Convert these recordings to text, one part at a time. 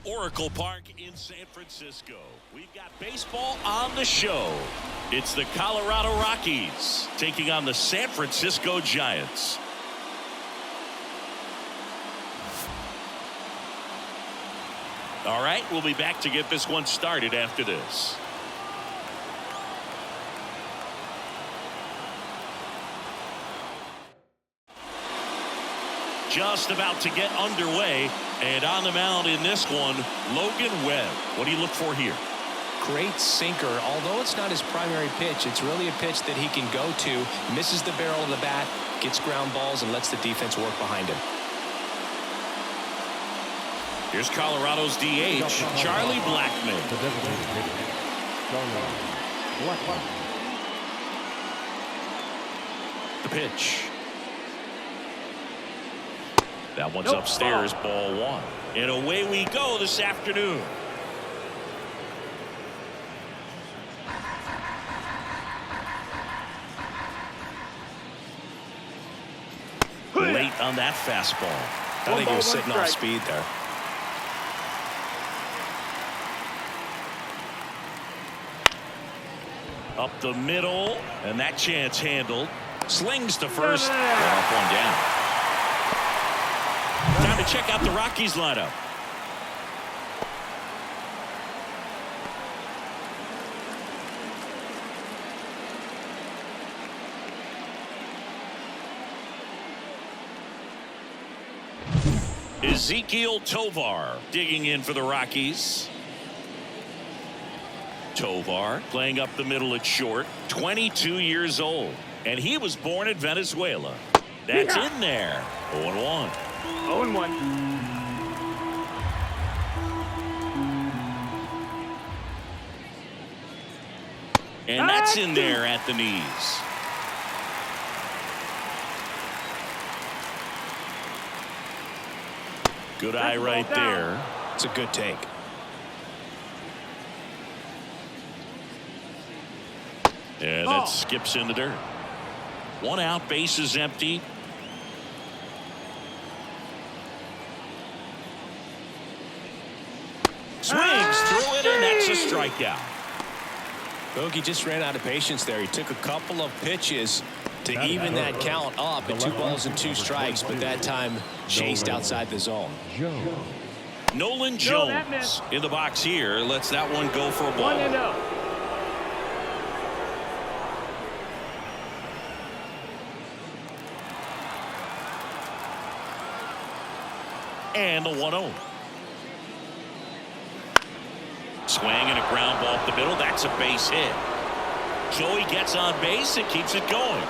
Oracle Park in San Francisco. We've got baseball on the show. It's the Colorado Rockies taking on the San Francisco Giants. All right, we'll be back to get this one started after this. Just about to get underway, and on the mound in this one, Logan Webb. What do you look for here? Great sinker. Although it's not his primary pitch, it's really a pitch that he can go to, misses the barrel of the bat, gets ground balls, and lets the defense work behind him. Here's Colorado's DH, Charlie Blackmon. The pitch. That one's upstairs, ball one. And away we go this afternoon. Late on that fastball. I think he was sitting off speed there. Up the middle, and that chance handled. Slings to first, and up one down. Time to check out the Rockies lineup. Ezekiel Tovar digging in for the Rockies. Tovar playing up the middle at short, 22 years old, and he was born in Venezuela. That's in there. 0-1. 0-1. And that's in there at the knees. Good eye right there. It's a good take. And that skips in the dirt. One out, base is empty. Swings through it, and that's a strikeout. Bogey just ran out of patience there. He took a couple of pitches to even that count up at 2 balls and 2 strikes, but that time chased outside the zone. Nolan Jones in the box here. Lets that one go for a ball. 1-0. And the 1-0. Swing and a ground ball up the middle. That's a base hit. Joey gets on base and keeps it going.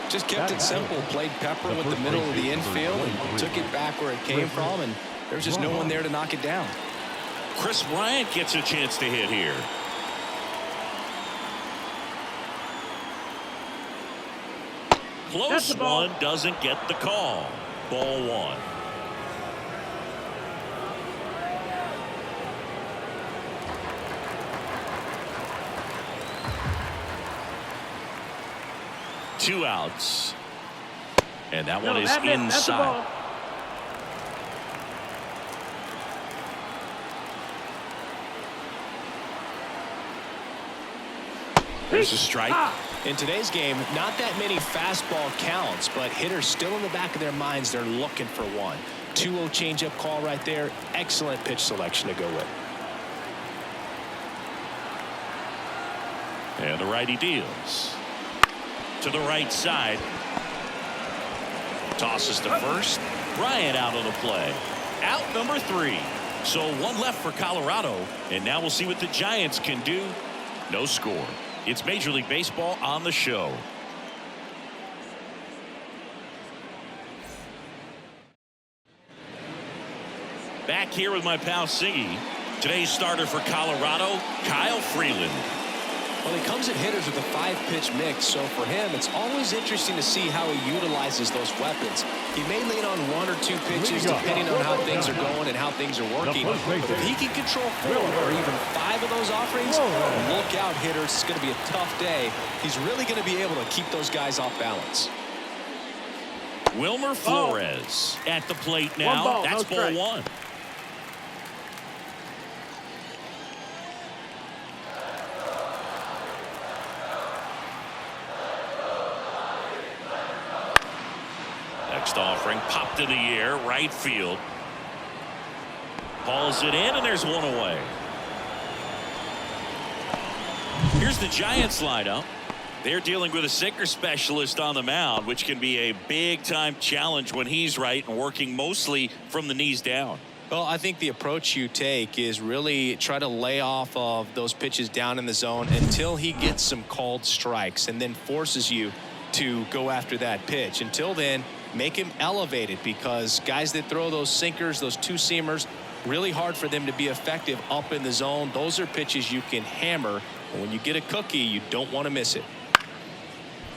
Just kept it simple. Played pepper with the middle of the infield and took it back where it came from, and there's just no one there to knock it down. Chris Bryant gets a chance to hit here. Close one, doesn't get the call. Ball one. Two outs. And that one is inside. There's a strike. In today's game, not that many fastball counts, but hitters still in the back of their minds, they're looking for one. 2-0 changeup call right there. Excellent pitch selection to go with. And the righty deals. To the right side. Tosses to first. Bryant out of the play. Out number 3. So one left for Colorado. And now we'll see what the Giants can do. No score. It's Major League Baseball on the show. Back here with my pal Siggy. Today's starter for Colorado, Kyle Freeland. Well, he comes at hitters with a 5-pitch mix, so for him, it's always interesting to see how he utilizes those weapons. He may lean on 1 or 2 pitches depending on how things are going and how things are working. But if he can control 4 or even 5 of those offerings, look out, hitters. It's going to be a tough day. He's really going to be able to keep those guys off balance. Wilmer Flores at the plate now. That's ball one. Next offering popped in the air, right field. Hauls it in, and there's one away. Here's the Giants lineup. They're dealing with a sinker specialist on the mound, which can be a big-time challenge when he's right and working mostly from the knees down. Well, I think the approach you take is really try to lay off of those pitches down in the zone until he gets some called strikes and then forces you to go after that pitch. Until then, make him elevated, because guys that throw those sinkers, those two-seamers, really hard for them to be effective up in the zone. Those are pitches you can hammer. And when you get a cookie, you don't want to miss it.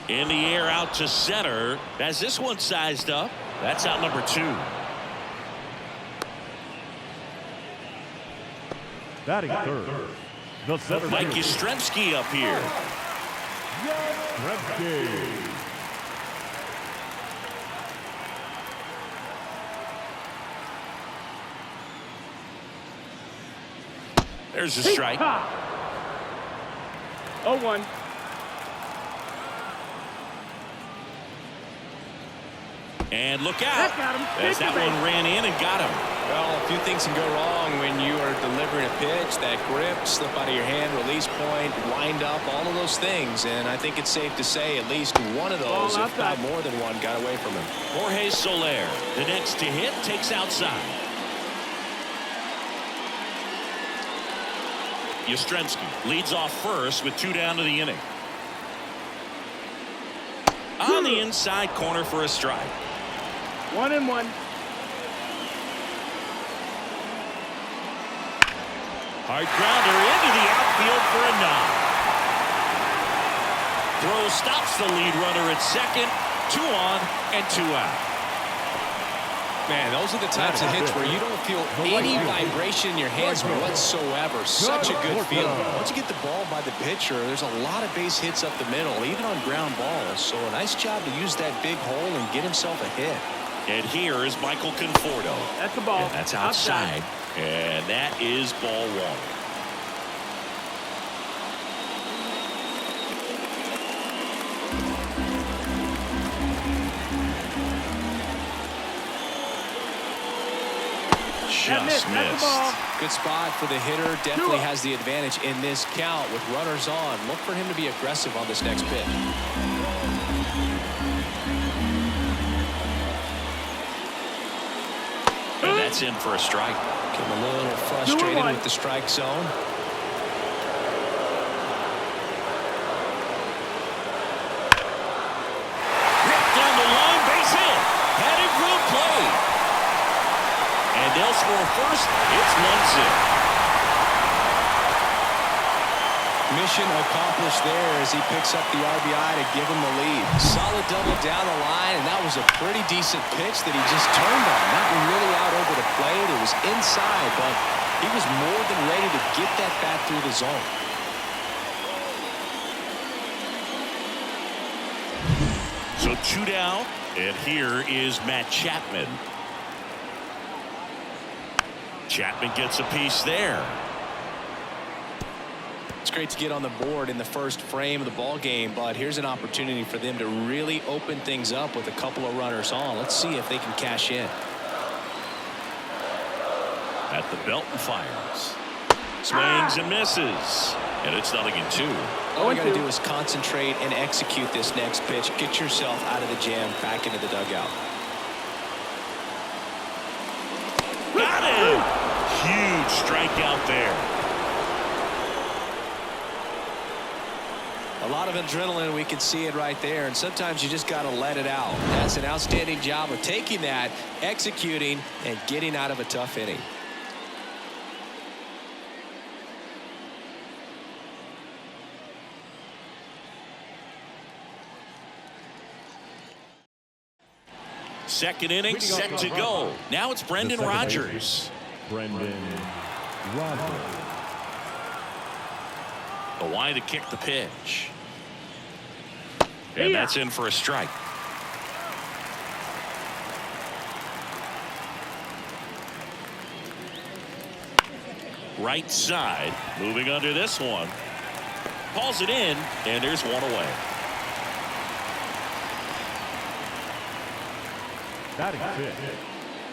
In the air out to center. As this one sized up, that's out number 2. Batting third, the center Mike fielder, Yastrzemski up here. Yastrzemski. There's a strike. 0-1. And look out. That got him. As that one ran in and got him. Well, a few things can go wrong when you are delivering a pitch. That grip, slip out of your hand, release point, wind up, all of those things. And I think it's safe to say at least one of those, if not more than one, got away from him. Jorge Soler, the next to hit, takes outside. Yastrzemski leads off first with 2 down to the inning. On the inside corner for a strike. 1-1. Hard grounder into the outfield for a knock. Throw stops the lead runner at second. 2 on and 2 out. Man, those are the types of hits where you don't feel any vibration in your hands whatsoever. Such a good feeling. Once you get the ball by the pitcher, there's a lot of base hits up the middle, even on ground balls. So a nice job to use that big hole and get himself a hit. And here is Michael Conforto. That's the ball. And that's outside. And that is ball 1. Just missed. Good spot for the hitter. Definitely has the advantage in this count with runners on. Look for him to be aggressive on this next pitch. And that's in for a strike. Getting a little frustrated with the strike zone. Ripped down the line, base hit. Headed for the plate. And they'll score first. It's 1-0. Mission accomplished there as he picks up the RBI to give him the lead. Solid double down the line, and that was a pretty decent pitch that he just turned on. Not really out over the plate. It was inside, but he was more than ready to get that bat through the zone. So 2 down, and here is Matt Chapman. Chapman gets a piece there. It's great to get on the board in the first frame of the ball game, but here's an opportunity for them to really open things up with a couple of runners on. Let's see if they can cash in. At the belt and fires. Swings and misses. And it's 0-2. All you got to do is concentrate and execute this next pitch. Get yourself out of the jam, back into the dugout. Got it! Huge strikeout there. A lot of adrenaline, we can see it right there, and sometimes you just got to let it out. That's an outstanding job of taking that, executing, and getting out of a tough inning. Second inning set to go. Now it's Brendan Rodgers. Brendan Rodgers. The line to kick the pitch. And that's in for a strike. right side. Moving under this one. Calls it in, and there's one away. Batting fifth,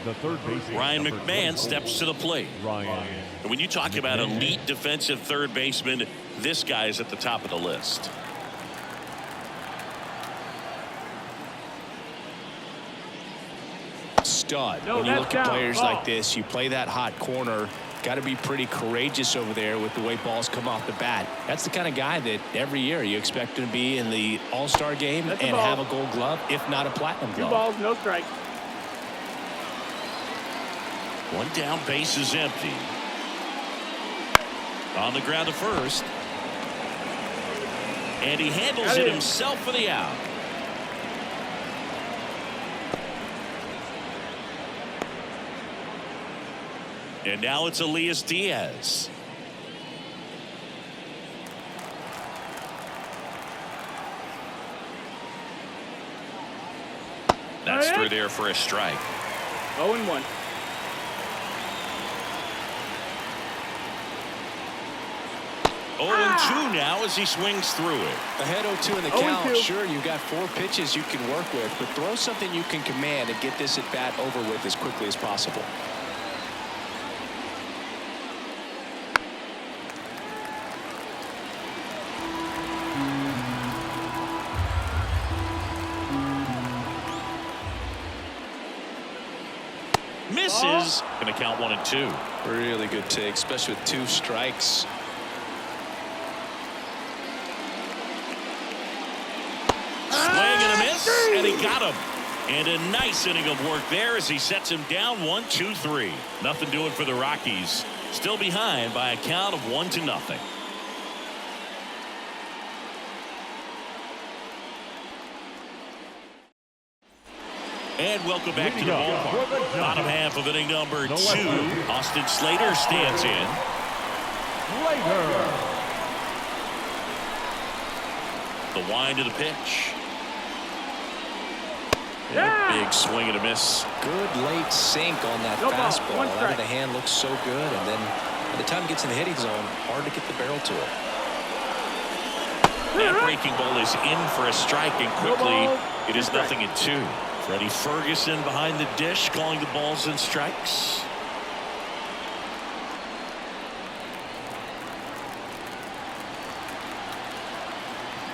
the third baseman. Ryan McMahon steps to the plate. Ryan. And when you talk about elite defensive third baseman, this guy is at the top of the list. Stud. No, when you that's look at down. players Ball. like this, you play that hot corner. Got to be pretty courageous over there with the way balls come off the bat. That's the kind of guy that every year you expect him to be in the All-Star game That's and a ball. have a gold glove, if not a platinum 2 glove. balls, no strikes. One down, base is empty. On the ground to first. And he handles it himself for the out. And now it's Elias Diaz. That's through there for a strike. 0-1. Oh, 2 now as he swings through it. Ahead 0-2 in the 0-2. count. Sure, you've got 4 pitches you can work with, but throw something you can command and get this at bat over with as quickly as possible. Misses. Going to count 1 and 2. Really good take, especially with 2 strikes. Swing and a miss, and he got him. And a nice inning of work there as he sets him down 1-2-3. Nothing doing for the Rockies. Still behind by a count of 1-0. And welcome back to the ballpark. Bottom half of inning number 2. Austin Slater stands in. The wind of the pitch. Yeah. Big swing and a miss. Good late sink on that No ball, fastball. 1 Out strike. of the hand looks so good, and then by the time it gets in the hitting zone, hard to get the barrel to it. That breaking ball is in for a strike, and quickly it is 0-2. Freddie Ferguson behind the dish calling the balls and strikes.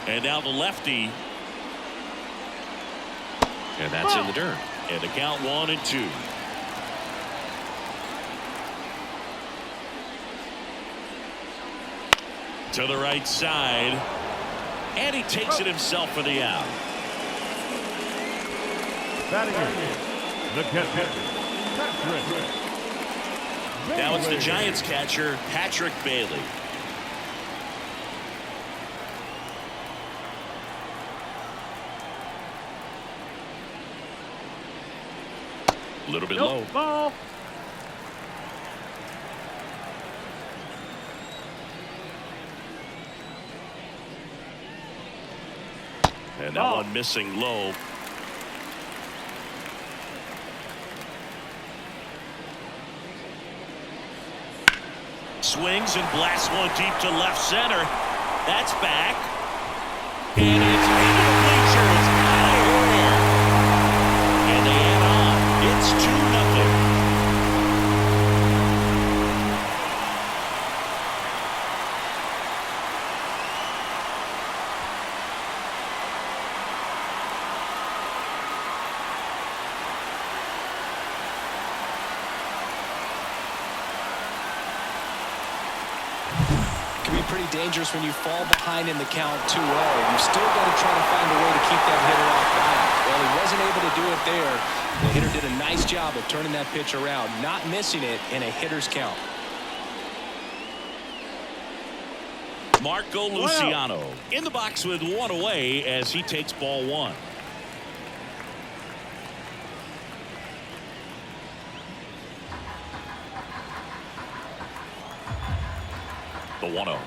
And now the lefty. And that's in the dirt. And the count 1-2. To the right side. And he takes it himself for the out. Batting the catcher, Patrick. Now it's the Giants catcher, Patrick Bailey. A little bit low. Ball. And that one missing low. Swings and blasts one deep to left center. That's back. And it's into the bleachers. Out of here. And they add on. It's 2-0. Pretty dangerous when you fall behind in the count 2-0. You still got to try to find a way to keep that hitter off balance. Well, he wasn't able to do it there. The hitter did a nice job of turning that pitch around, not missing it in a hitter's count. Marco Luciano in the box with 1 away as he takes ball 1. The 1-0.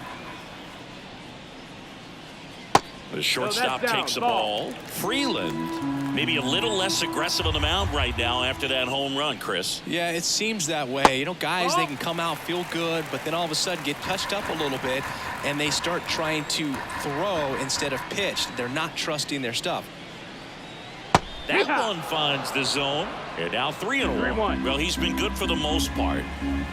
The shortstop takes the ball. Freeland maybe a little less aggressive on the mound right now after that home run, Chris. Yeah, it seems that way. You know, guys, they can come out, feel good, but then all of a sudden get touched up a little bit, and they start trying to throw instead of pitch. They're not trusting their stuff. That one finds the zone. And now 3-1. Well, he's been good for the most part.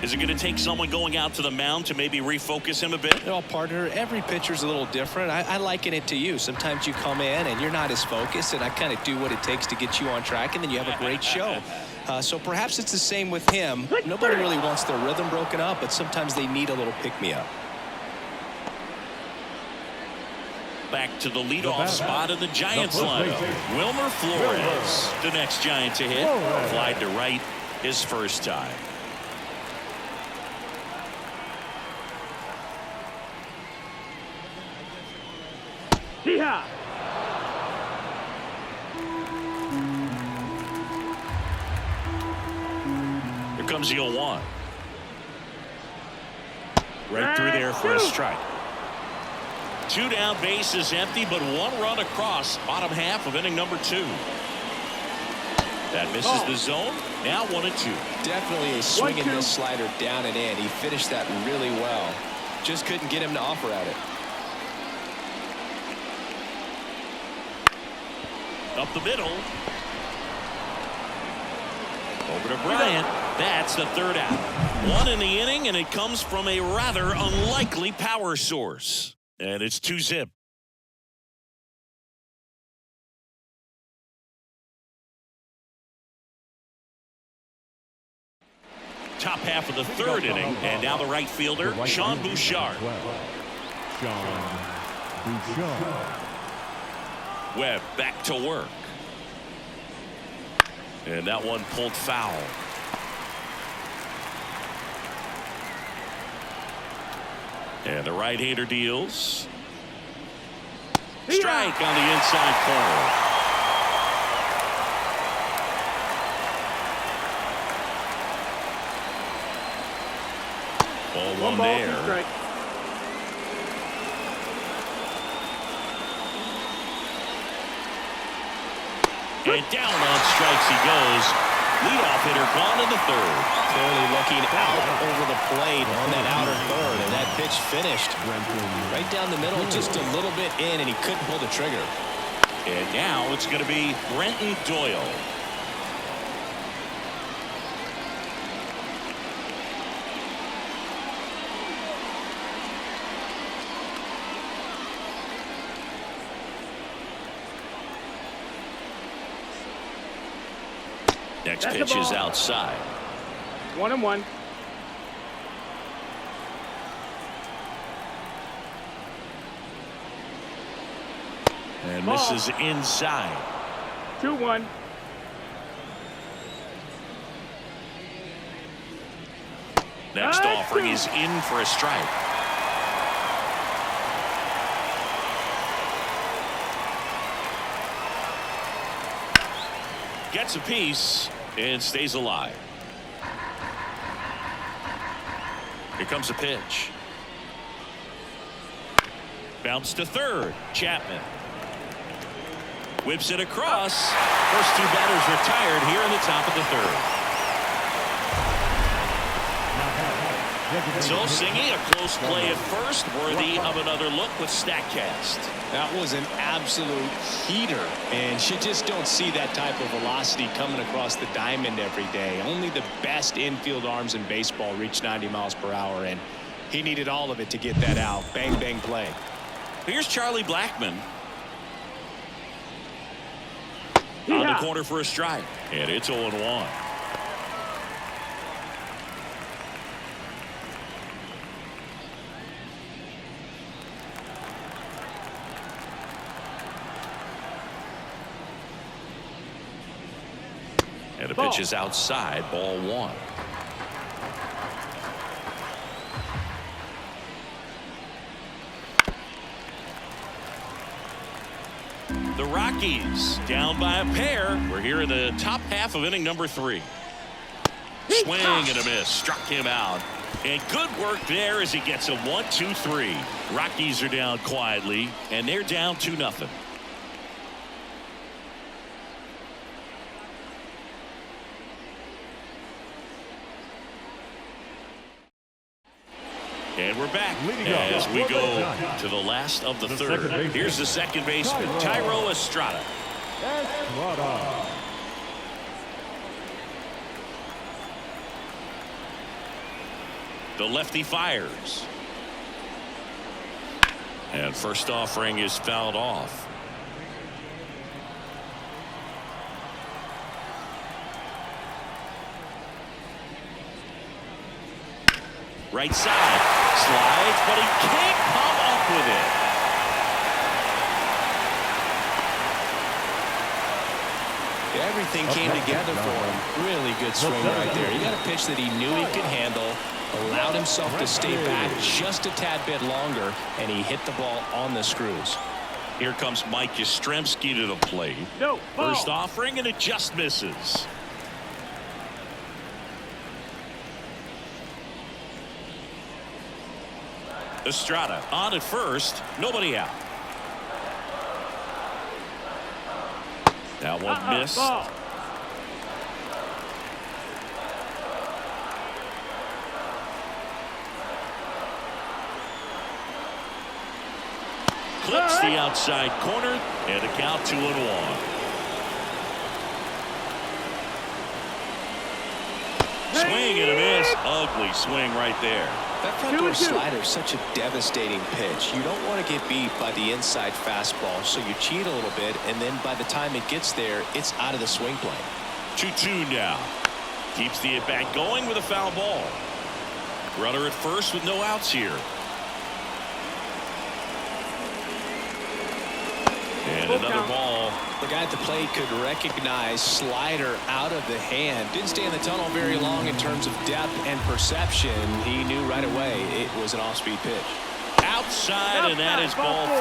Is it going to take someone going out to the mound to maybe refocus him a bit? Well, partner, every pitcher's a little different. I liken it to you. Sometimes you come in and you're not as focused, and I kind of do what it takes to get you on track, and then you have a great show. So perhaps it's the same with him. Nobody really wants their rhythm broken up, but sometimes they need a little pick-me-up. Back to the leadoff spot in the Giants lineup. Wilmer Flores, the next Giant to hit. Fly to right his first time. Here comes the 0-1. Right through there for a strike. 2 down, bases empty, but 1 run across bottom half of inning number 2. That misses the zone. Now 1-2. Definitely a swing and miss slider down and in. He finished that really well. Just couldn't get him to offer at it. Up the middle. Over to Bryant. That's the 3rd out. 1 in the inning, and it comes from a rather unlikely power source. And it's 2-zip. Top half of the 3rd inning, and now the right fielder, Sean Bouchard. Webb back to work. And that one pulled foul. And the right-hander deals. Strike on the inside corner. Ball 1 there. And down on strikes he goes. Leadoff hitter gone in the 3rd. Clearly looking out over the plate on that outer 3rd, and that pitch finished right down the middle, just a little bit in, and he couldn't pull the trigger. And now it's going to be Brenton Doyle. Next pitch is outside. 1-1. And misses inside. 2-1. Next offering is in for a strike. Gets a piece and stays alive. Here comes a pitch. Bounce to 3rd. Chapman whips it across. First 2 batters retired here in the top of the 3rd. So Singy, a close play at first, worthy of another look with StatCast. That was an absolute heater, and you just don't see that type of velocity coming across the diamond every day. Only the best infield arms in baseball reach 90 miles per hour, and he needed all of it to get that out. Bang, bang play. Here's Charlie Blackmon. On the corner for a strike, and it's 0-1. And the pitch is outside, ball 1. The Rockies down by a pair. We're here in the top half of inning number 3. Swing and a miss. Struck him out. And good work there as he gets a 1-2-3. Rockies are down quietly, and they're down 2-0. And we're back as we go to the last of the third. Here's the second baseman, Thairo Estrada. The lefty fires. And first offering is fouled off. Right side. Slides, but he can't come up with it. Everything came together for him. Really good swing right there. He got a pitch that he knew he could handle, allowed himself to stay back just a tad bit longer, and he hit the ball on the screws. Here comes Mike Yastrzemski to the plate. First offering, and it just misses. Estrada on at first, nobody out. That one missed. Clips the outside corner, and a count 2-1. Swing and a miss. Ugly swing right there. That front door slider is such a devastating pitch. You don't want to get beat by the inside fastball, so you cheat a little bit, and then by the time it gets there, it's out of the swing plane. 2-2 now. Keeps the at-bat going with a foul ball. Runner at first with no outs here. And another ball. The guy at the plate could recognize slider out of the hand. Didn't stay in the tunnel very long in terms of depth and perception. He knew right away it was an off-speed pitch. Outside, and that is ball 4.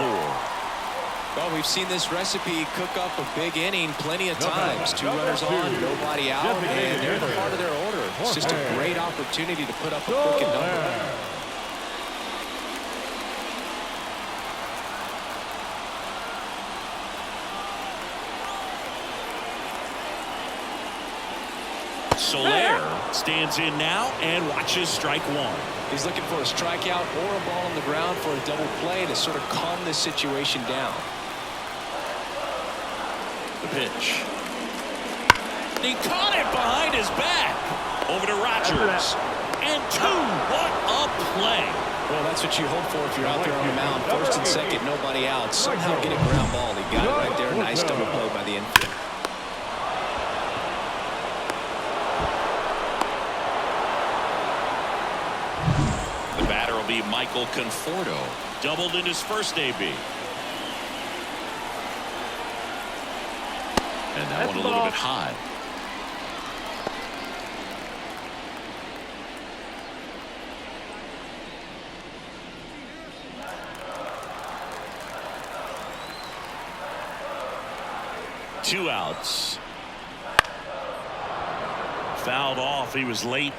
Well, we've seen this recipe cook up a big inning plenty of times. 2 runners on, nobody out, and they're the part of their order. It's just a great opportunity to put up a quick number. Soler stands in now and watches strike 1. He's looking for a strikeout or a ball on the ground for a double play to sort of calm this situation down. The pitch. He caught it behind his back. Over to Rogers. And 2. What a play. Well, that's what you hope for if you're out there on the mound. First and second, nobody out. Somehow get a ground ball. He got it right there. Nice double play by the infield. Be Michael Conforto, doubled in his first AB. And that one a little bit high. Two outs. Fouled off. He was late.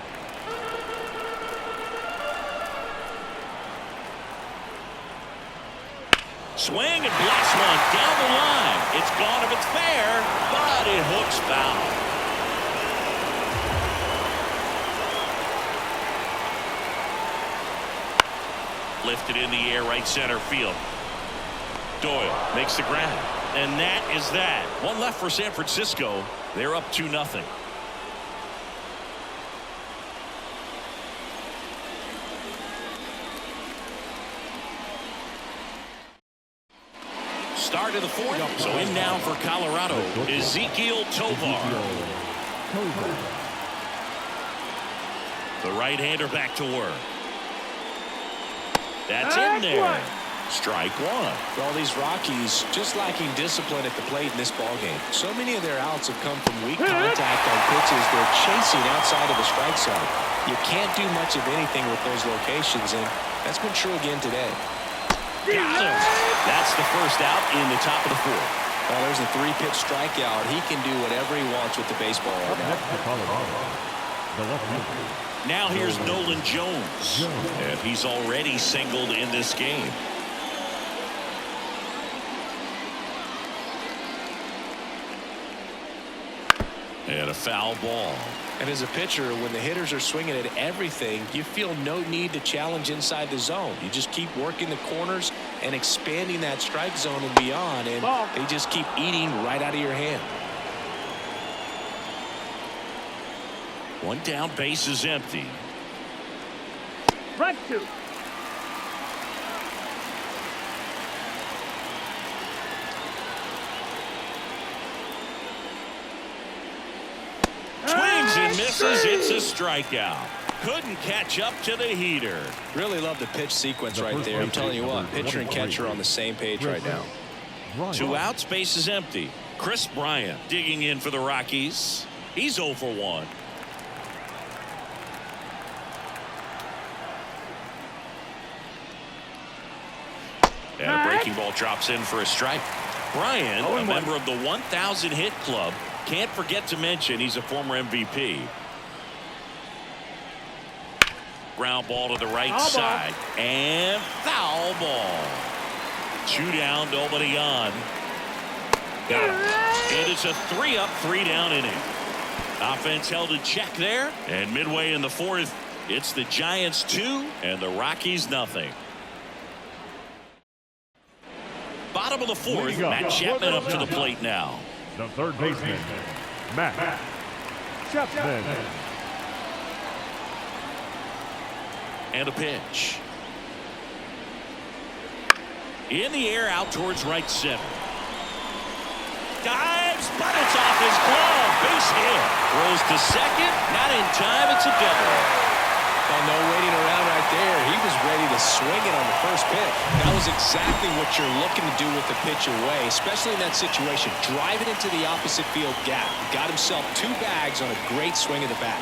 Swing and blocks one down the line. It's gone if it's fair, but it hooks foul. Lifted in the air, right center field. Doyle makes the grab, and that is that. One left for San Francisco. They're up 2-0. Start of the fourth. So in now for Colorado, Ezequiel Tovar. The right-hander back to work. That's in there. Strike 1. For all these Rockies, just lacking discipline at the plate in this ballgame. So many of their outs have come from weak contact on pitches they're chasing outside of the strike zone. You can't do much of anything with those locations, and that's been true again today. Got him. That's the first out in the top of the fourth. Well, there's a 3-pitch strikeout. He can do whatever he wants with the baseball right now. Now here's Nolan Jones. And he's already singled in this game. And a foul ball. And as a pitcher, when the hitters are swinging at everything, you feel no need to challenge inside the zone. You just keep working the corners and expanding that strike zone and beyond, and they just keep eating right out of your hand. One down, base is empty. Strike two. Swings and misses. It's a strikeout. Couldn't catch up to the heater. Really love the pitch sequence right there. I'm telling you what, pitcher and catcher are on the same page right now. 2 outs, base is empty. Chris Bryant digging in for the Rockies. He's 0 for 1. And a breaking ball drops in for a strike. Bryant, a member of the 1,000 hit club. Can't forget to mention he's a former MVP. Ground ball to the right side. And foul ball. 2 down, nobody on. Got him. And it's a 3-up, 3-down inning. Offense held in check there. And midway in the 4th, it's the Giants 2 and the Rockies nothing. Bottom of the 4th, Matt Chapman up to the plate now. The third baseman, Matt Chapman. And a pitch. In the air, out towards right center. Dives, but it's off his glove. Base hit. Throws to second. Not in time. It's a double. Oh, no waiting around right there. He was ready to swing it on the first pitch. That was exactly what you're looking to do with the pitch away, especially in that situation. Drive it into the opposite field gap. He got himself 2 bags on a great swing of the bat.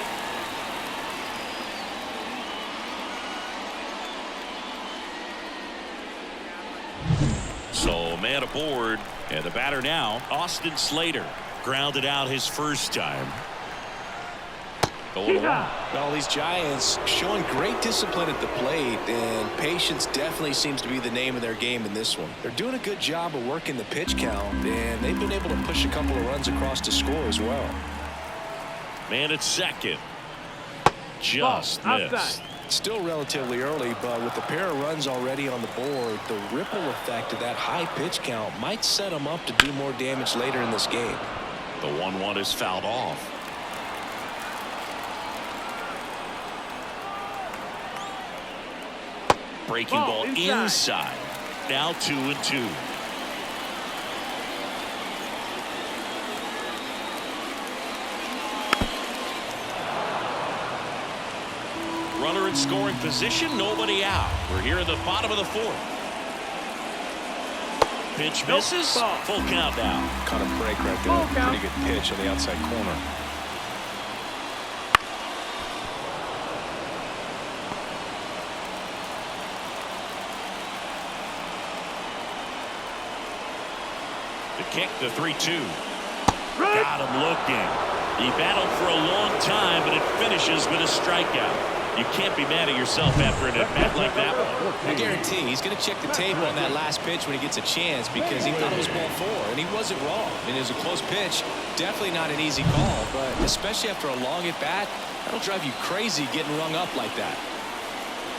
So man aboard, and the batter now, Austin Slater, grounded out his first time. Well, these Giants showing great discipline at the plate, and patience definitely seems to be the name of their game in this one. They're doing a good job of working the pitch count, and they've been able to push a couple of runs across to score as well. Man at second. Just missed. Still relatively early, but with the pair of runs already on the board, the ripple effect of that high pitch count might set them up to do more damage later in this game. The 1-1 is fouled off. Breaking ball inside. Now 2-2. Runner in scoring position, nobody out. We're here at the bottom of the 4th. Pitch misses. Full count now. Caught a break right there. Pretty good pitch on the outside corner. The kick, the 3-2. Got him looking. He battled for a long time, but it finishes with a strikeout. You can't be mad at yourself after an at-bat like that one. I guarantee he's going to check the tape on that last pitch when he gets a chance, because he thought it was ball 4, and he wasn't wrong. I mean, it was a close pitch. Definitely not an easy call, but especially after a long at-bat, that'll drive you crazy getting rung up like that.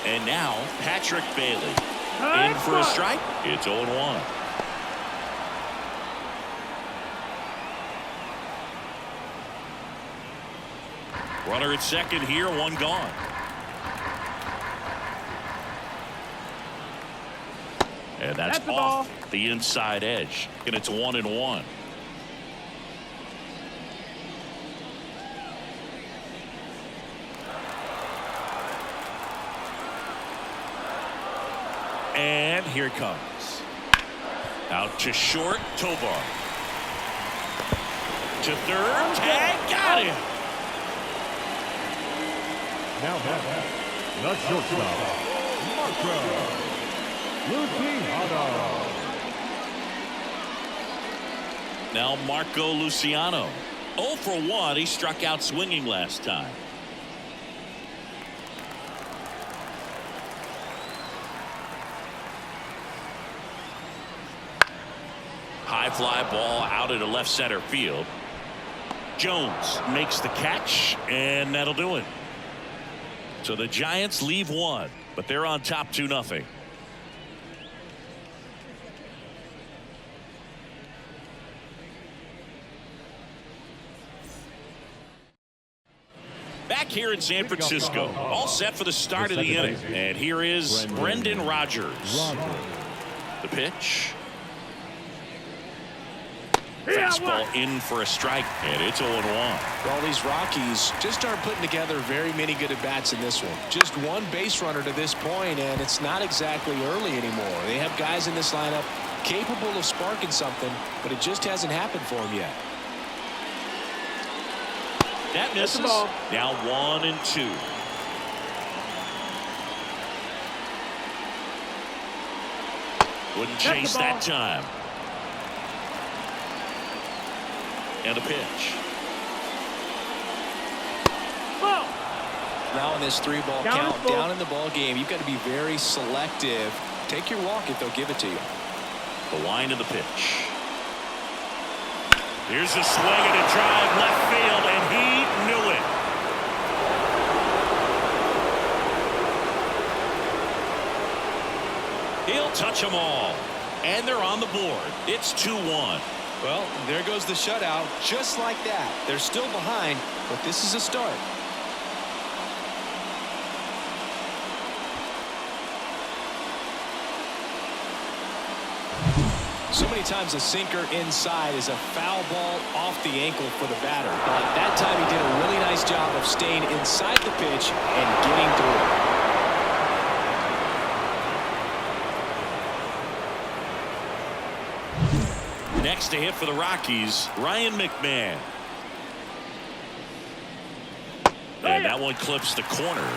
And now, Patrick Bailey. In for a strike. It's 0-1. Runner at second here, 1 gone. And that's off the inside edge. And it's 1-1. And here it comes. Out to short, Tovar. To third, tag, got him. Now the shortstop, Marco Luciano. Now Marco Luciano. 0 for 1. He struck out swinging last time. high fly ball out into left center field. Jones makes the catch, and that'll do it. So the Giants leave one, but they're on top 2-0. Back here in San Francisco, all set for the start of the inning. And here is Brendan Rodgers. The pitch. Fastball in for a strike, and it's 0-1. Well, these Rockies just aren't putting together very many good at-bats in this one. Just one base runner to this point, and it's not exactly early anymore. They have guys in this lineup capable of sparking something, but it just hasn't happened for them yet. That misses. Now 1-2. Wouldn't chase that time. And a pitch. Ball. Now in this 3-ball count, down in the ball game, you've got to be very selective. Take your walk if they'll give it to you. The line of the pitch. Here's a swing and a drive left field, and he knew it. He'll touch them all, and they're on the board. It's 2-1. Well, there goes the shutout. Just like that. They're still behind, but this is a start. So many times a sinker inside is a foul ball off the ankle for the batter. But that time he did a really nice job of staying inside the pitch and getting through it. Next to hit for the Rockies, Ryan McMahon. And that one clips the corner.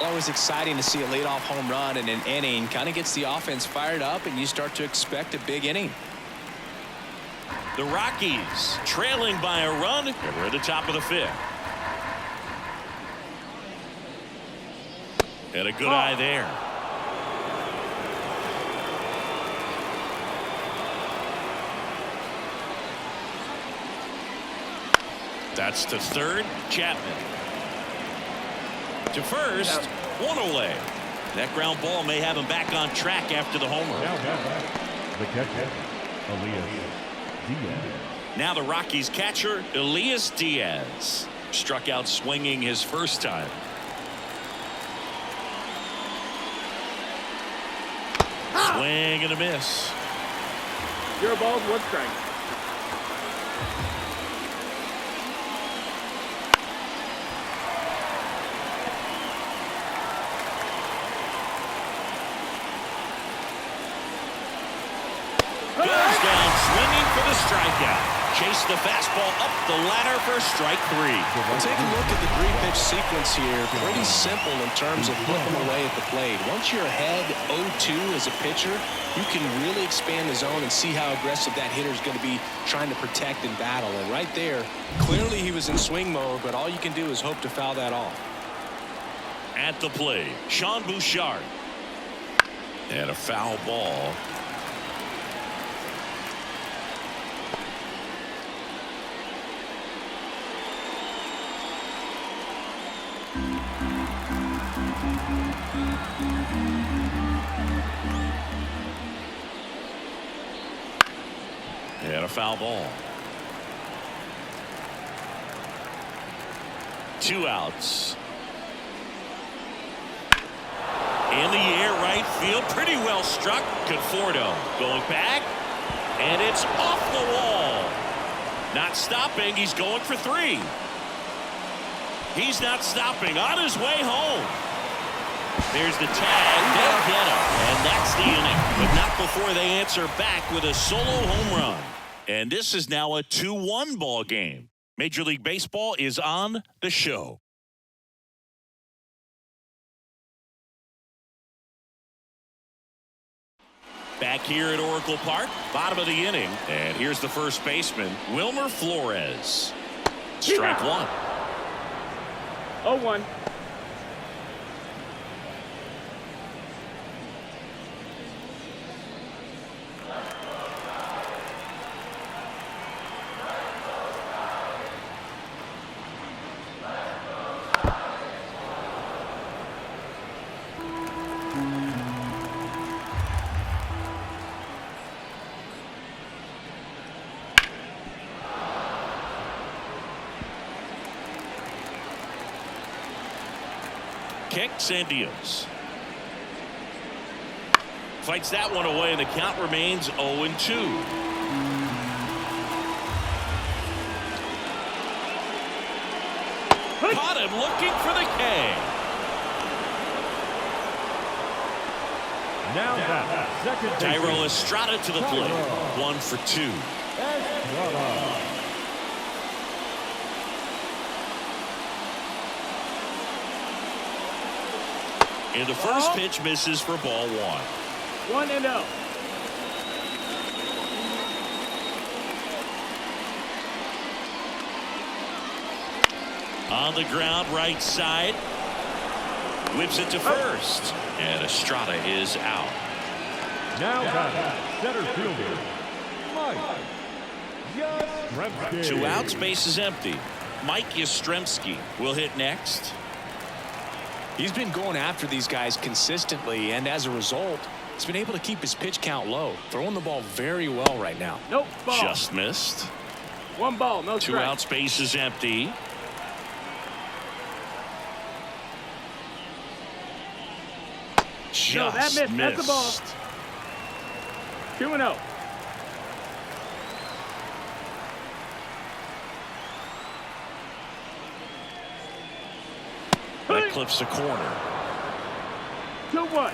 Always exciting to see a leadoff home run in an inning. Kind of gets the offense fired up, and you start to expect a big inning. The Rockies trailing by a run, and we're at the top of the 5th. And a good eye there. That's to third, Chapman. To first, one away. That ground ball may have him back on track after the homer. The catcher, Elias Diaz. Now the Rockies catcher, Elias Diaz. Struck out swinging his first time. Swing and a miss. 0 balls, 1 strike. Goes down swinging for the strikeout. Chase the fastball up the ladder for strike 3. Well, take a look at the 3-pitch sequence here. Pretty simple in terms of putting them away at the plate. Once you're ahead 0-2 as a pitcher, you can really expand the zone and see how aggressive that hitter is going to be trying to protect and battle. And right there, clearly he was in swing mode, but all you can do is hope to foul that off. At the plate, Sean Bouchard. And a foul ball. And a foul ball. 2 outs. In the air, right field, pretty well struck. Conforto going back, and it's off the wall. Not stopping. He's going for 3. He's not stopping. On his way home. There's the tag. They'll get him. And that's the inning. But not before they answer back with a solo home run. And this is now a 2-1 ball game. Major League Baseball is on the show. Back here at Oracle Park, bottom of the inning. And here's the first baseman, Wilmer Flores. Strike 1. 0-1. kicks and deals. Fights that one away, and the count remains 0-2. Caught him looking for the K. Now that second Thairo Estrada to the plate. 1 for 2. And the first pitch misses for ball 1. 1-0. On the ground, right side. Whips it to first. And Estrada is out. Now that center fielder, Mike Yastrzemski. 2 outs, base is empty. Mike Yastrzemski will hit next. He's been going after these guys consistently, and as a result, he's been able to keep his pitch count low, throwing the ball very well right now. Nope, ball. Just missed. 1 ball, no 2 strike. outs, base is empty. Just No, that missed. That's a ball. 2-0. That clips the corner. 2-1.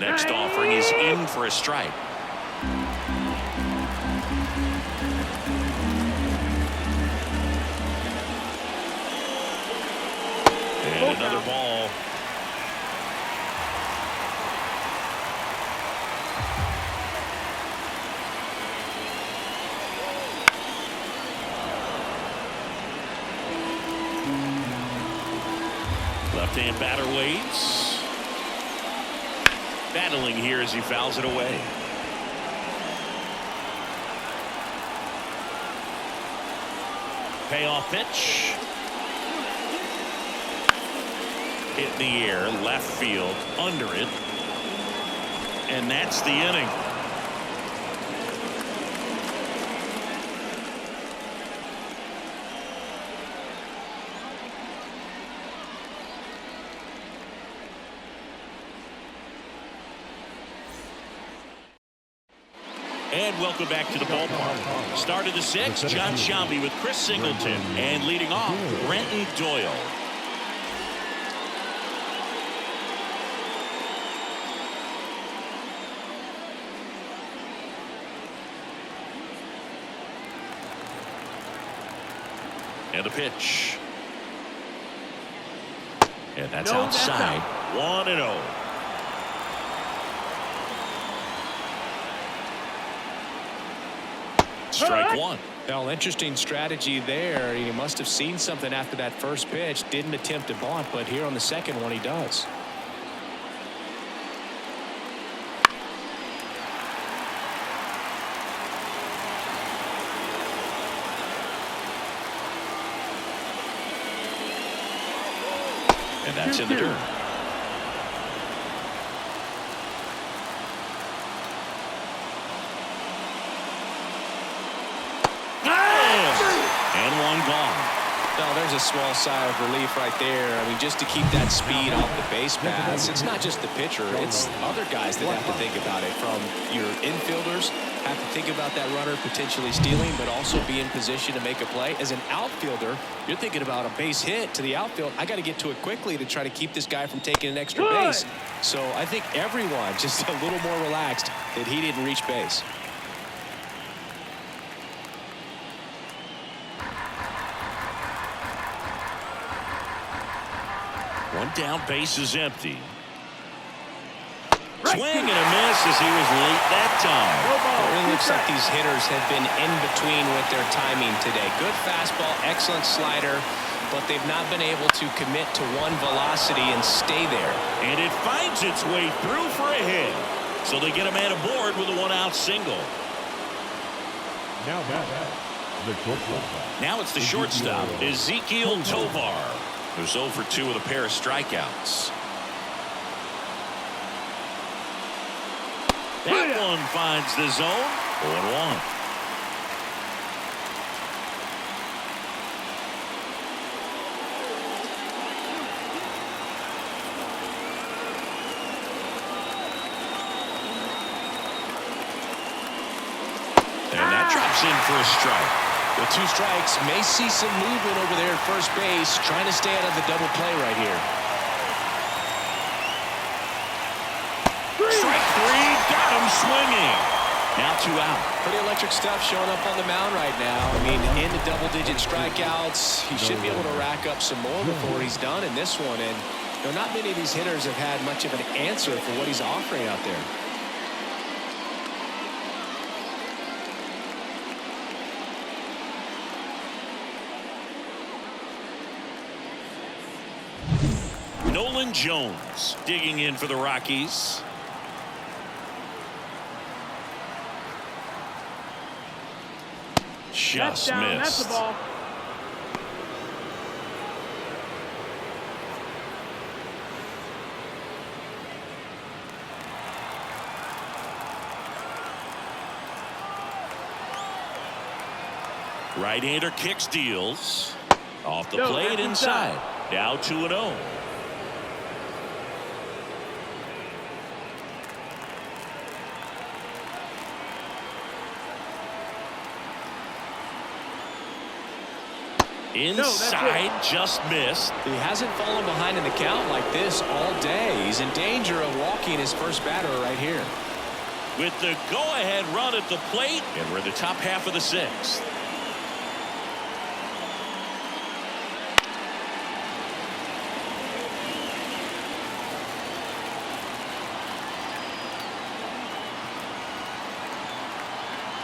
Next offering is in for a strike. And another ball. Left-hand batter waits. Battling here as he fouls it away. Payoff pitch. Hit in the air, left field, under it. And that's the inning. And welcome back to the ballpark. Start of the 6th, John Sciambi with Chris Singleton. And leading off, Brenton Doyle. And a pitch. And that's outside. 1-0. Strike 1. Well, interesting strategy there. He must have seen something after that first pitch. Didn't attempt to bunt, but here on the second one he does. And that's in the dirt. And one gone. Well, there's a small sigh of relief right there. I mean, just to keep that speed off the base paths. It's not just the pitcher. It's other guys that have to think about it. From your infielders, have to think about that runner potentially stealing, but also be in position to make a play. As an outfielder, you're thinking about a base hit to the outfield. I got to get to it quickly to try to keep this guy from taking an extra base. So I think everyone just a little more relaxed that he didn't reach base. One down, base is empty. Swing and a miss as he was late that time. It really looks like these hitters have been in between with their timing today. Good fastball, excellent slider, but they've not been able to commit to one velocity and stay there. And it finds its way through for a hit. So they get a man aboard with a 1-out single. Now it's the shortstop, Ezekiel Tovar, who's 0 for 2 with a pair of strikeouts. That one finds the zone. 0-1. That's in for a strike. With 2 strikes, may see some movement over there at first base, trying to stay out of the double play right here. Strike 3, got him swinging. Now 2 out. Pretty electric stuff showing up on the mound right now. I mean, into double-digit strikeouts. He should be able to rack up some more before he's done in this one. And not many of these hitters have had much of an answer for what he's offering out there. Nolan Jones digging in for the Rockies. That's Just down. missed. That's the ball. Right-hander kicks, deals. Off the No, plate that's inside. inside. Now 2-0. Inside, just missed. He hasn't fallen behind in the count like this all day. He's in danger of walking his first batter right here. With the go-ahead run at the plate, and we're in the top half of the 6th.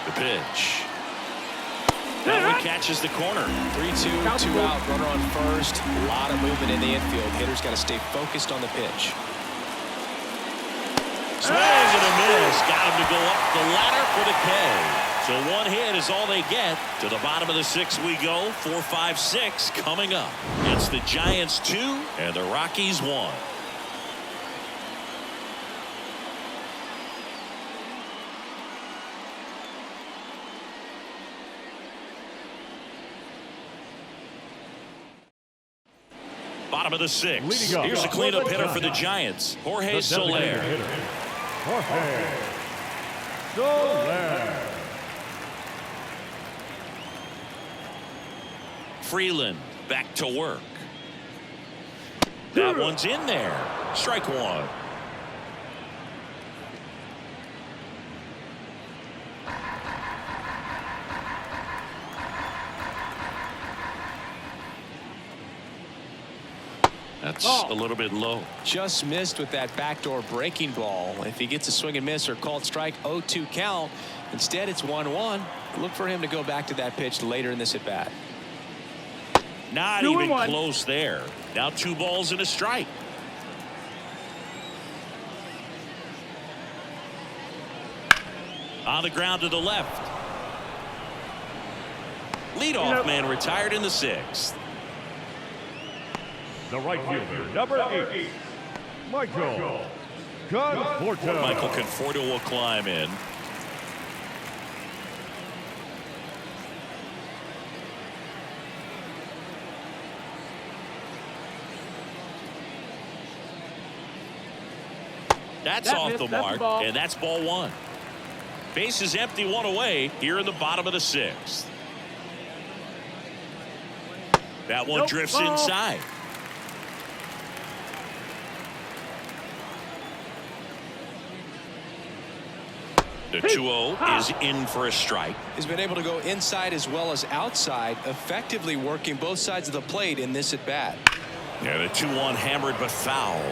The pitch. Now he catches the corner. 3-2, 2 out, runner on first. A lot of movement in the infield. Hitter's got to stay focused on the pitch. Swing and a miss. Got him to go up the ladder for the K. So 1 hit is all they get. To the bottom of the 6th we go. 4, 5, 6 coming up. It's the Giants 2 and the Rockies 1. Bottom of the 6th. Here's a cleanup hitter for the Giants, Jorge Soler. Jorge Soler. Freeland back to work. That one's in there. Strike 1. That's a little bit low. Just missed with that backdoor breaking ball. If he gets a swing and miss or called strike, 0-2 count. Instead, it's 1-1. Look for him to go back to that pitch later in this at bat. Not even close there. Now 2 balls and a strike. On the ground to the left. Leadoff man retired in the 6th. The right fielder, number 8, Michael Conforto. Michael Conforto will climb in. That's off the mark, and that's ball 1. Base is empty, 1 away here in the bottom of the 6th. That one drifts inside. The 2-0 is in for a strike. He's been able to go inside as well as outside, effectively working both sides of the plate in this at bat. Yeah, the 2-1 hammered but foul.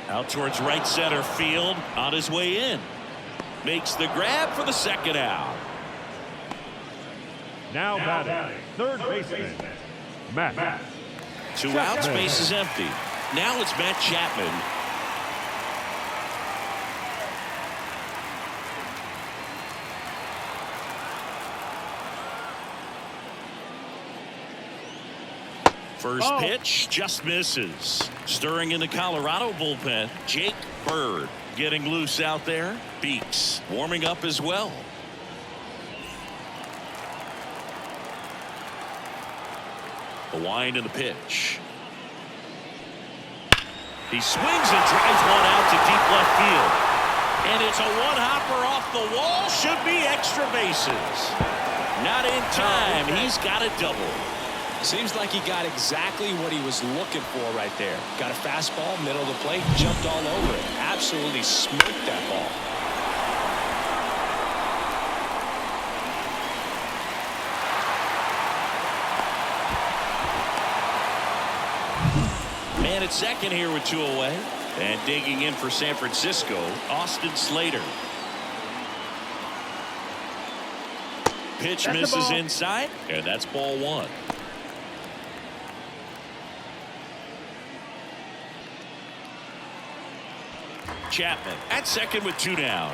Out towards right center field, on his way in. Makes the grab for the 2nd out. Now batting, third baseman, Matt. 2 outs, base is empty. Now it's Matt Chapman. First pitch just misses. Stirring in the Colorado bullpen, Jake Bird. getting loose out there. Beeks warming up as well. The wind and the pitch. He swings and drives one out to deep left field. And it's a one-hopper off the wall. Should be extra bases. Not in time. He's got a double. Seems like he got exactly what he was looking for right there. Got a fastball, middle of the plate, jumped all over it. Absolutely smoked that ball. Man at second here with 2 away. And digging in for San Francisco, Austin Slater. Pitch misses inside, and that's ball 1. Chapman at second with 2 down.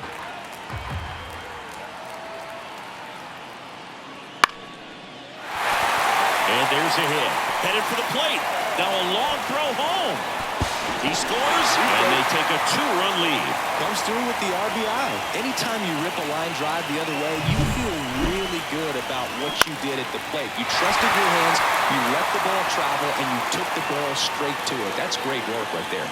And there's a hit. Headed for the plate. Now a long throw home. He scores, and they take a 2-run lead. Comes through with the RBI. Anytime you rip a line drive the other way, you feel really good about what you did at the plate. You trusted your hands, you let the ball travel, and you took the ball straight to it. That's great work right there.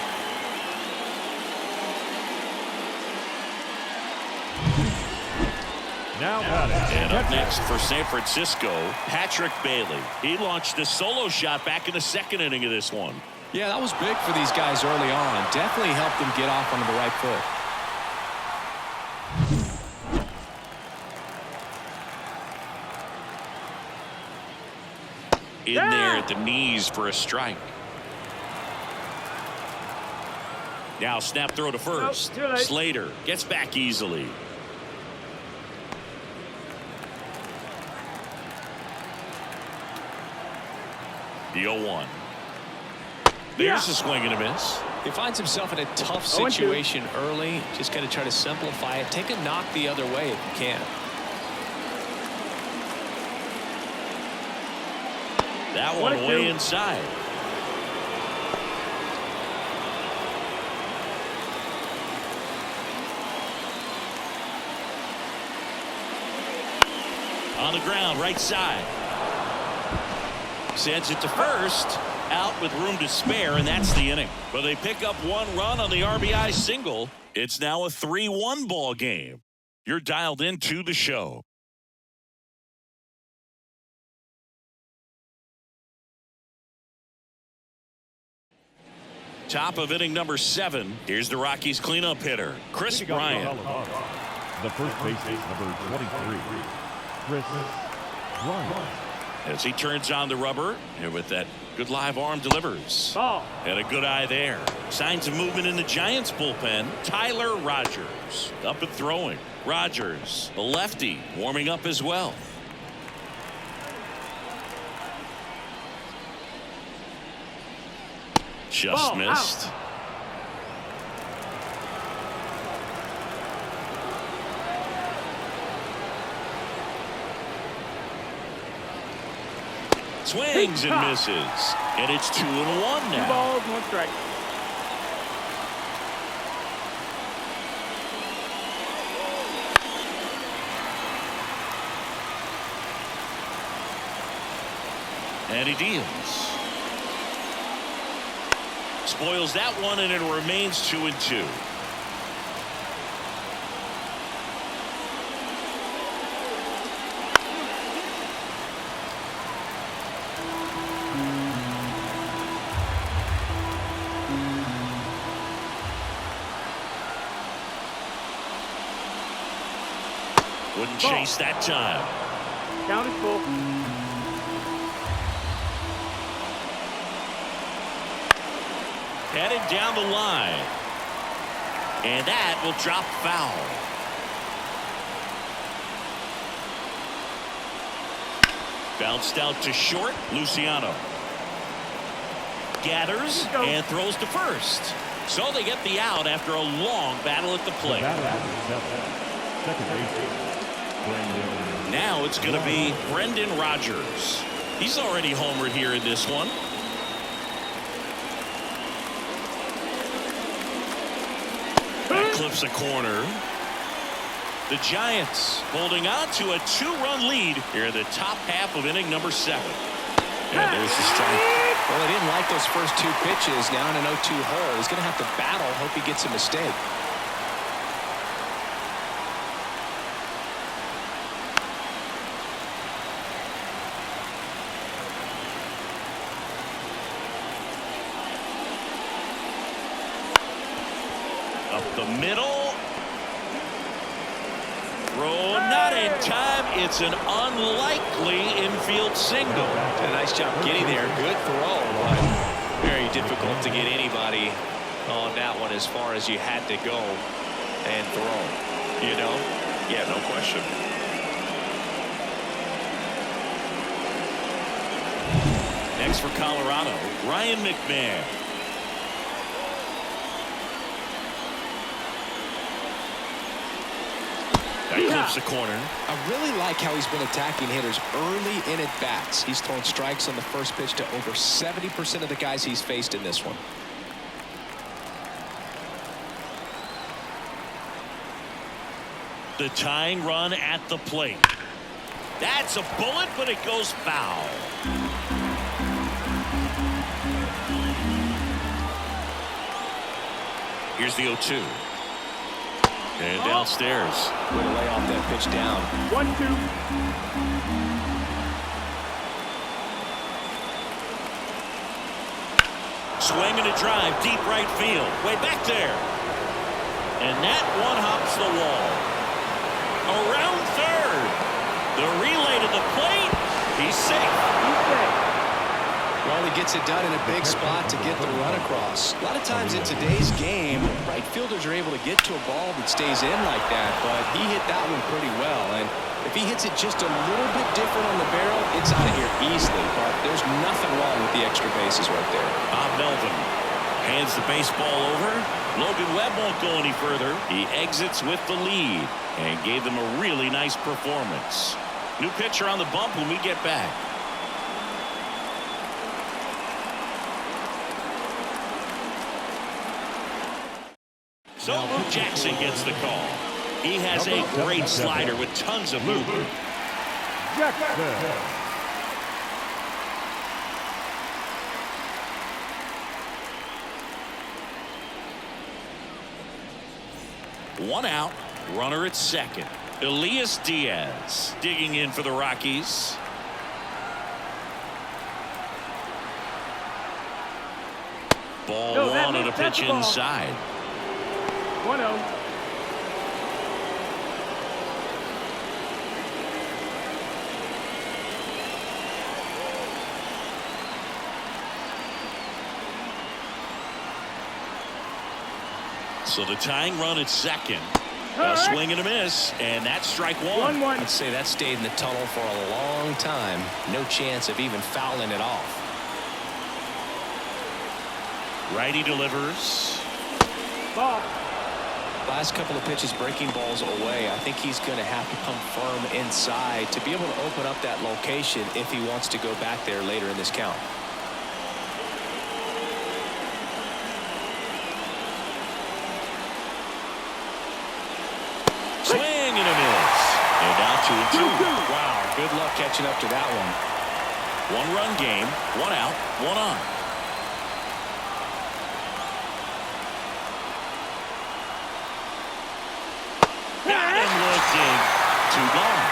Now batting. And up next for San Francisco, Patrick Bailey. He launched a solo shot back in the 2nd inning of this one. Yeah, that was big for these guys early on. Definitely helped them get off onto the right foot. In there at the knees for a strike. Now snap throw to first. Slater gets back easily. The 0-1. There's a swing and a miss. He finds himself in a tough situation early. Just got to try to simplify it. Take a knock the other way if you can. That one way inside. On the ground, right side. Sends it to first. Out with room to spare, and that's the inning. But they pick up 1 run on the RBI single. It's now a 3-1 ball game. You're dialed into the show. Top of inning number 7. Here's the Rockies cleanup hitter, Chris Bryant. The first baseman, number 23, Chris Bryant. As he turns on the rubber, and with that good live arm delivers. Ball. And a good eye there. Signs of movement in the Giants bullpen. Tyler Rogers up and throwing. Rogers, the lefty, warming up as well. Just missed. Out. Swings and misses. And it's 2-1 now. 2 balls, 1 strike. And he deals. Spoils that one, and it remains 2-2. Wouldn't chase that time. Count is full. Headed down the line. And that will drop foul. Bounced out to short. Luciano gathers and throws to first. So they get the out after a long battle at the plate. Second base. Now it's going to be Brendan Rodgers. He's already homered here in this one. clips a corner. The Giants holding on to a 2-run lead here in the top half of inning number 7. And there's the strike. Well, he didn't like those first 2 pitches. Now in an 0-2 hole. He's going to have to battle. Hope he gets a mistake. Up the middle. Throw not in time. It's an unlikely infield single. A nice job getting there. Good throw, but very difficult to get anybody on that one as far as you had to go and throw. You know? Yeah, no question. Next for Colorado, Ryan McMahon. That clips the corner. I really like how he's been attacking hitters early in at bats. He's thrown strikes on the first pitch to over 70% of the guys he's faced in this one. The tying run at the plate. That's a bullet, but it goes foul. Here's the 0-2. And downstairs. Way to lay off that pitch down. 1-2. Swing and a drive, deep right field. Way back there. And that one hops the wall. Around third. The relay to the plate. He's safe. He's safe. Well, he gets it done in a big spot to get the run across. A lot of times in today's game, right fielders are able to get to a ball that stays in like that, but he hit that one pretty well. And if he hits it just a little bit different on the barrel, it's out of here easily. But there's nothing wrong with the extra bases right there. Bob Melvin hands the baseball over. Logan Webb won't go any further. He exits with the lead and gave them a really nice performance. New pitcher on the bump when we get back. So Luke Jackson gets the call. He has a great slider with tons of movement. Jackson. One out, runner at second. Elias Diaz digging in for the Rockies. Ball one and a pitch inside. 1-0. So the tying run at second. A swing and a miss, and that's strike one. 1-1. I'd say that stayed in the tunnel for a long time. No chance of even fouling it off. Righty delivers. Ball. Last couple of pitches breaking balls away. I think he's going to have to come firm inside to be able to open up that location if he wants to go back there later in this count. Swing and a miss. And now 2-2. Wow, good luck catching up to that one. One-run game, one out, one on. Got him looking. 2 gone.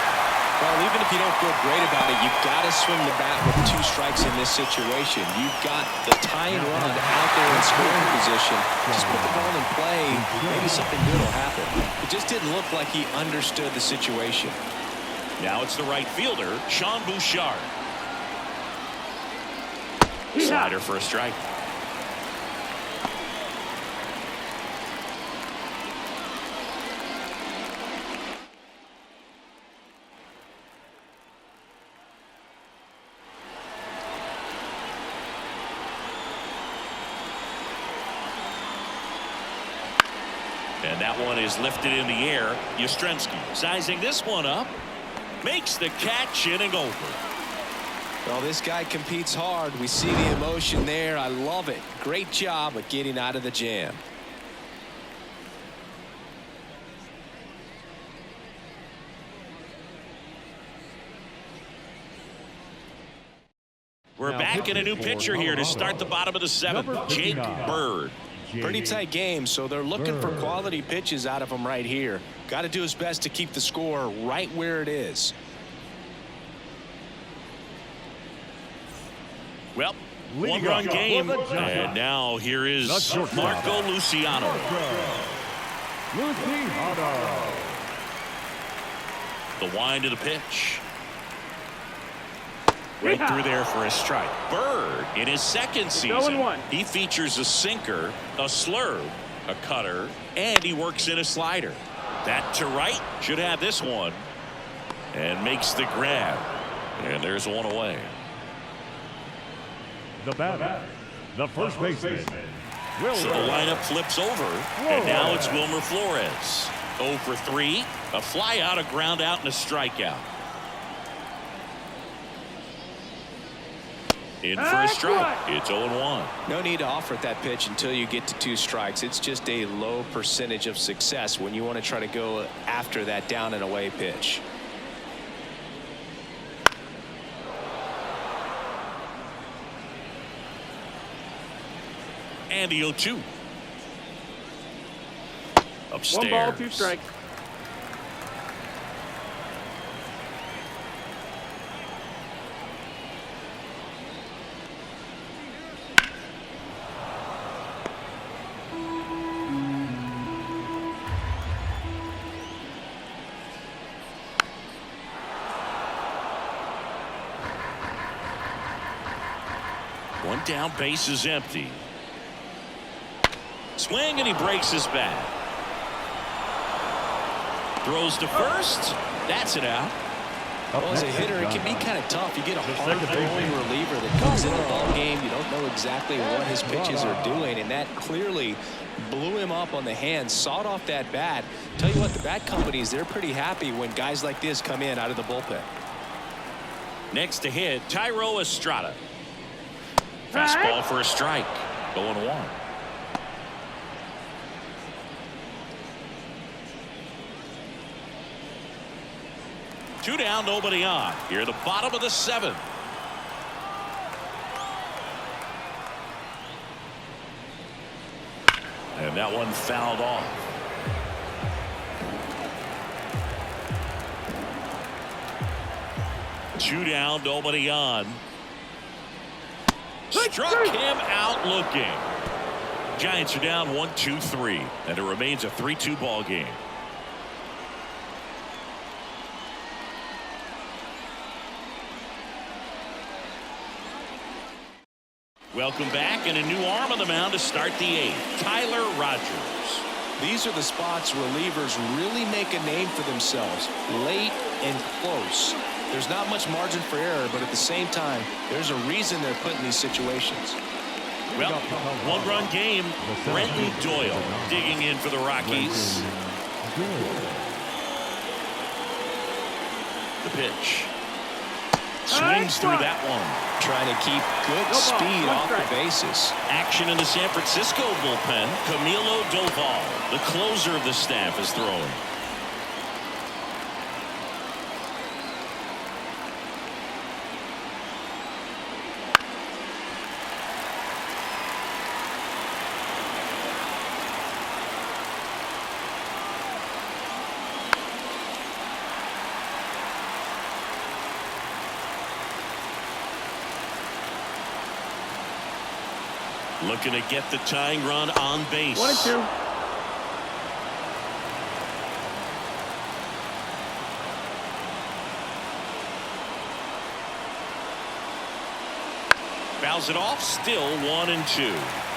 Well, even if you don't feel great about it, you've got to swing the bat with 2 strikes in this situation. You've got the tying run out there in scoring position. Just put the ball in play. Maybe something good will happen. It just didn't look like he understood the situation. Now it's the right fielder, Sean Bouchard. Slider for a strike. And that one is lifted in the air. Yastrzemski sizing this one up. Makes the catch, inning over. Well, this guy competes hard. We see the emotion there. I love it. Great job of getting out of the jam. We're back in a new pitcher here to start the bottom of the 7th. Jake Bird. Pretty tight game, so they're looking for quality pitches out of him right here. Got to do his best to keep the score right where it is. Well, one-run game, and now here is Marco Luciano. The wind of the pitch. Right through there for a strike. Bird, in his second season, he features a sinker, a slurve, a cutter, and he works in a slider. That to right should have this one, and makes the grab. And there's one away. The batter, the first baseman. So the lineup flips over, and now it's Wilmer Flores. 0 for 3, a fly out, a ground out, and a strikeout. In for a strike. It's 0-1. No need to offer at that pitch until you get to 2 strikes. It's just a low percentage of success when you want to try to go after that down and away pitch. And the 0-2. Upstairs. 1 ball, 2 strikes. One down, base is empty. Swing, and he breaks his bat. Throws to first. That's it out. Well, as a hitter, it can be kind of tough. You get a hard-throwing reliever that comes in the ball game. You don't know exactly what his pitches are doing, and that clearly blew him up on the hand, sawed off that bat. Tell you what, the bat companies, they're pretty happy when guys like this come in out of the bullpen. Next to hit, Tyro Estrada. Fastball for a strike. 0-1. Two down, nobody on. Here at the bottom of the 7th. And that one fouled off. Two down, nobody on. Struck him out looking. Giants are down 1-2-3, and it remains a 3-2 ball game. Welcome back, and a new arm on the mound to start the 8th. Tyler Rogers. These are the spots relievers really make a name for themselves. Late and close. There's not much margin for error, but at the same time, there's a reason they're put in these situations. Well, one-run game. Brenton Doyle digging in for the Rockies. The pitch. Swings through that one. Trying to keep good speed off the bases. Action in the San Francisco bullpen. Camilo Doval, the closer of the staff, is throwing. Looking to get the tying run on base. 1-2. Fouls it off. Still 1-2.